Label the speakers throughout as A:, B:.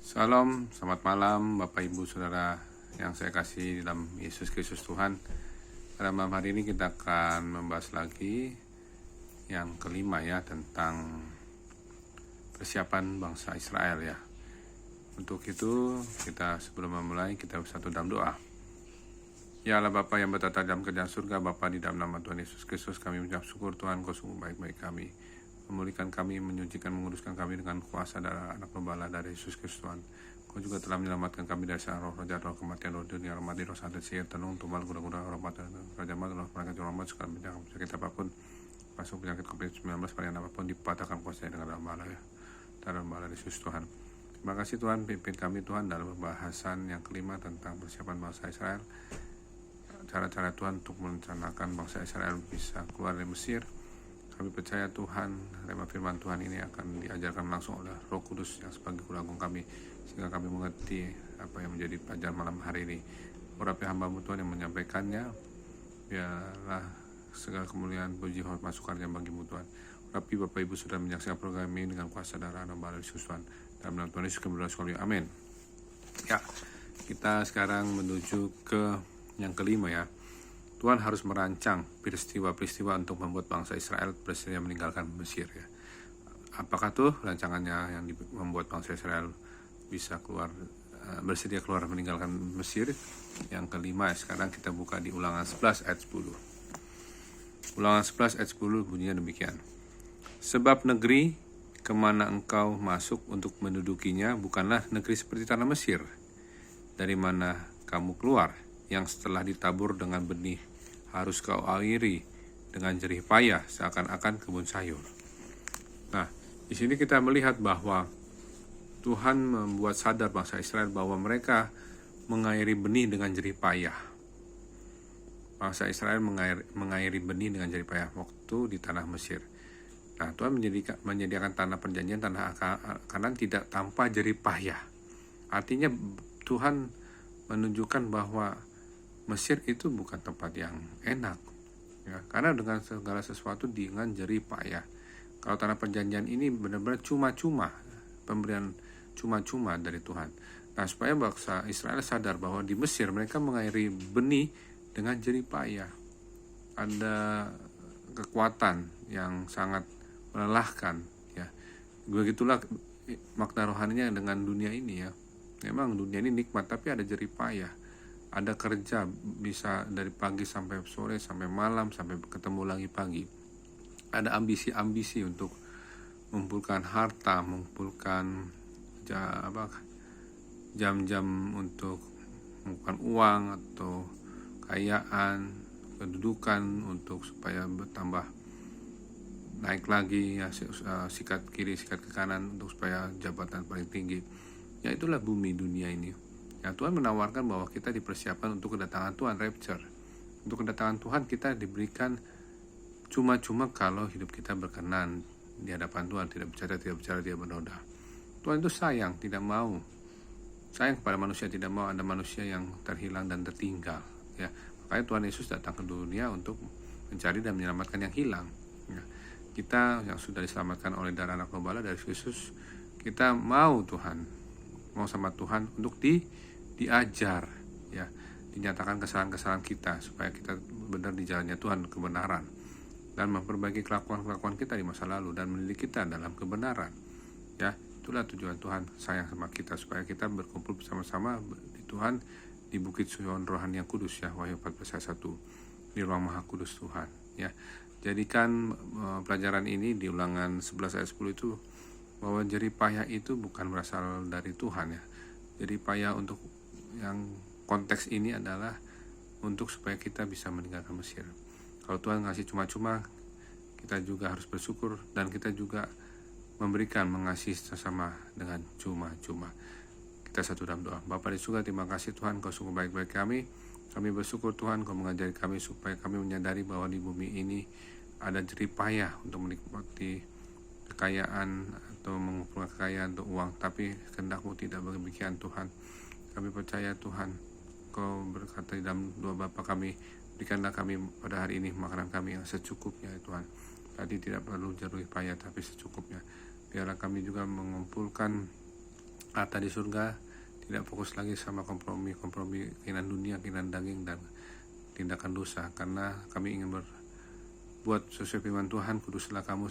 A: Salam, selamat malam Bapak Ibu Saudara yang saya kasih dalam Yesus Kristus Tuhan. Pada malam hari ini kita akan membahas lagi yang kelima ya, tentang persiapan bangsa Israel ya. Untuk itu kita sebelum memulai kita bersatu dalam doa. Ya Allah Bapa yang bertata dalam kerajaan surga, Bapa, di dalam nama Tuhan Yesus Kristus kami mengucap syukur Tuhan, Kau sungguh baik-baik kami, memulihkan kami, menyucikan, menguduskan kami dengan kuasa darah anak pembala dari Yesus Kristus Tuhan. Kau juga telah menyelamatkan kami dari roh jahat, roh kematian, roh dunia, roh mati, roh santet, sihir, tenung, tumbal, kuda-kuda, roh mati, raja mati, roh mereka rahmat, segala penyakit apapun, masuk penyakit COVID-19, varian apapun, dipatahkan kuasanya dengan dalam bala ya, dalam bala Yesus Tuhan. Terima kasih Tuhan, pimpin kami Tuhan dalam pembahasan yang kelima tentang persiapan bangsa Israel. Cara-cara Tuhan untuk merencanakan bangsa Israel bisa keluar dari Mesir. Kami percaya Tuhan, rema firman Tuhan ini akan diajarkan langsung oleh Roh Kudus yang sebagai guru agung kami, sehingga kami mengerti apa yang menjadi pelajaran malam hari ini. Urapi hamba-Mu Tuhan yang menyampaikannya, biarlah segala kemuliaan, puji, hormat, masukannya bagi-Mu Tuhan. Urapi Bapak Ibu sudah menyaksikan program ini dengan kuasa darah dan bala Yesus Tuhan. Dalam nama Tuhan Yesus kami berdoa sekali, amin. Ya, kita sekarang menuju ke yang kelima ya. Tuhan harus merancang peristiwa-peristiwa untuk membuat bangsa Israel bersedia meninggalkan Mesir ya. Apakah tuh rancangannya yang membuat bangsa Israel bisa keluar, bersedia keluar meninggalkan Mesir? Yang kelima ya, sekarang kita buka di Ulangan 11 ayat 10. Ulangan 11 ayat 10 bunyinya demikian. Sebab negeri kemana engkau masuk untuk mendudukinya bukanlah negeri seperti tanah Mesir, dari mana kamu keluar, yang setelah ditabur dengan benih harus kau airi dengan jerih payah seakan-akan kebun sayur. Nah, di sini kita melihat bahwa Tuhan membuat sadar bangsa Israel bahwa mereka mengairi benih dengan jerih payah. Bangsa Israel mengairi benih dengan jerih payah waktu di tanah Mesir. Nah, Tuhan menyediakan tanah perjanjian, tanah Kanaan tidak tanpa jerih payah. Artinya Tuhan menunjukkan bahwa Mesir itu bukan tempat yang enak ya, karena dengan segala sesuatu dengan jerih payah. Kalau tanah perjanjian ini benar-benar cuma-cuma, pemberian cuma-cuma dari Tuhan. Nah, supaya bangsa Israel sadar bahwa di Mesir mereka mengairi benih dengan jerih payah. Ada kekuatan yang sangat melelahkan ya. Begitulah makna rohaninya dengan dunia ini ya. Memang dunia ini nikmat, tapi ada jerih payah. Ada kerja bisa dari pagi sampai sore, sampai malam, sampai ketemu lagi pagi. Ada ambisi-ambisi untuk mengumpulkan harta, mengumpulkan jam-jam untuk mengumpulkan uang atau kekayaan, kedudukan untuk supaya bertambah naik lagi ya, sikat kiri, sikat ke kanan untuk supaya jabatan paling tinggi. Ya, itulah bumi dunia ini. Ya, Tuhan menawarkan bahwa kita dipersiapkan untuk kedatangan Tuhan, rapture. Untuk kedatangan Tuhan kita diberikan cuma-cuma kalau hidup kita berkenan di hadapan Tuhan, tidak bicara dia bernoda. Tuhan itu sayang, tidak mau. Sayang kepada manusia, tidak mau ada manusia yang terhilang dan tertinggal. Ya, makanya Tuhan Yesus datang ke dunia untuk mencari dan menyelamatkan yang hilang. Ya, kita yang sudah diselamatkan oleh darah anak pembala dari Yesus, kita mau sama Tuhan untuk diajar ya, dinyatakan kesalahan-kesalahan kita supaya kita benar di jalannya Tuhan, kebenaran, dan memperbaiki kelakuan-kelakuan kita di masa lalu dan mendidik kita dalam kebenaran ya. Itulah tujuan Tuhan sayang sama kita, supaya kita berkumpul bersama-sama di Tuhan di Bukit Sion Rohani yang Kudus ya, Wahyu 14:1, di ruang Maha Kudus Tuhan ya. Jadikan pelajaran ini di Ulangan 11 ayat 10 itu bahwa jerih payah itu bukan berasal dari Tuhan ya. Jerih payah untuk yang konteks ini adalah untuk supaya kita bisa meninggalkan Mesir. Kalau Tuhan ngasih cuma-cuma, kita juga harus bersyukur, dan kita juga mengasihi sesama dengan cuma-cuma. Kita satu dalam doa. Bapa di surga, terima kasih Tuhan, Kau sungguh baik-baik kami. Kami bersyukur Tuhan, Kau mengajari kami supaya kami menyadari bahwa di bumi ini ada jerih payah untuk menikmati kekayaan atau mengumpulkan kekayaan untuk uang, tapi kehendak-Mu tidak demikian Tuhan. Kami percaya Tuhan, Kau berkata di dalam doa Bapa kami, berikanlah kami pada hari ini makanan kami yang secukupnya Tuhan. Tadi tidak perlu jerih payah tapi secukupnya. Biarlah kami juga mengumpulkan harta di surga, tidak fokus lagi sama kompromi keinginan dunia, keinginan daging dan tindakan dosa, karena kami ingin berbuat sesuai firman Tuhan. Kuduslah kamu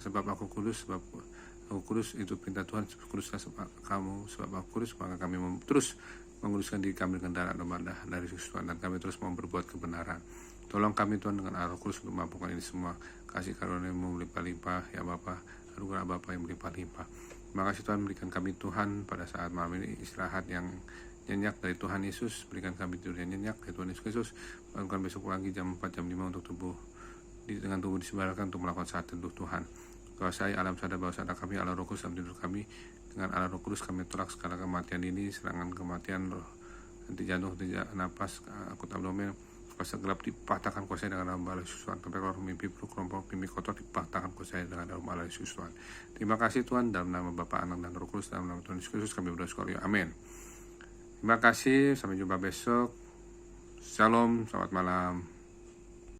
A: sebab aku kudus, sebab aku kudus, itu perintah Tuhan. Kuduslah sebab kamu, sebab aku kudus. Maka kami terus menguduskan diri kami dengan darah domba dari Yesus Tuhan, dan kami terus mau berbuat kebenaran. Tolong kami Tuhan dengan Roh Kudus untuk mampukan ini semua. Kasih karunia-Mu melimpah-limpah ya Bapa, anugerah Bapa yang melimpah-limpah. Terima kasih Tuhan, berikan kami Tuhan pada saat malam ini istirahat yang nyenyak dari Tuhan Yesus. Berikan kami tidur yang nyenyak dari Tuhan Yesus Kristus. Bangunkan besok pagi jam 4, jam 5 untuk dengan tubuh disebarkan untuk melakukan saat teduh Tuhan. Kuasai alam sadar bawah sadar kami, Allah Roh Kudus dalam tidur kami. Dengan Allah Roh Kudus kami tolak segala kematian ini, serangan kematian, roh henti jantung, henti napas, akut abdomen, kuasa gelap dipatahkan kuasai dengan nama Allah Yesus Tuhan. Sampai keluar mimpi buruk, kelompok mimpi kotor dipatahkan kuasai dengan nama Allah Yesus Tuhan. Terima kasih Tuhan, dalam nama Bapa, Anak dan Roh Kudus, dalam nama Tuhan Yesus Kristus kami berdoa sekali. Amin. Terima kasih, sampai jumpa besok. Shalom, selamat malam.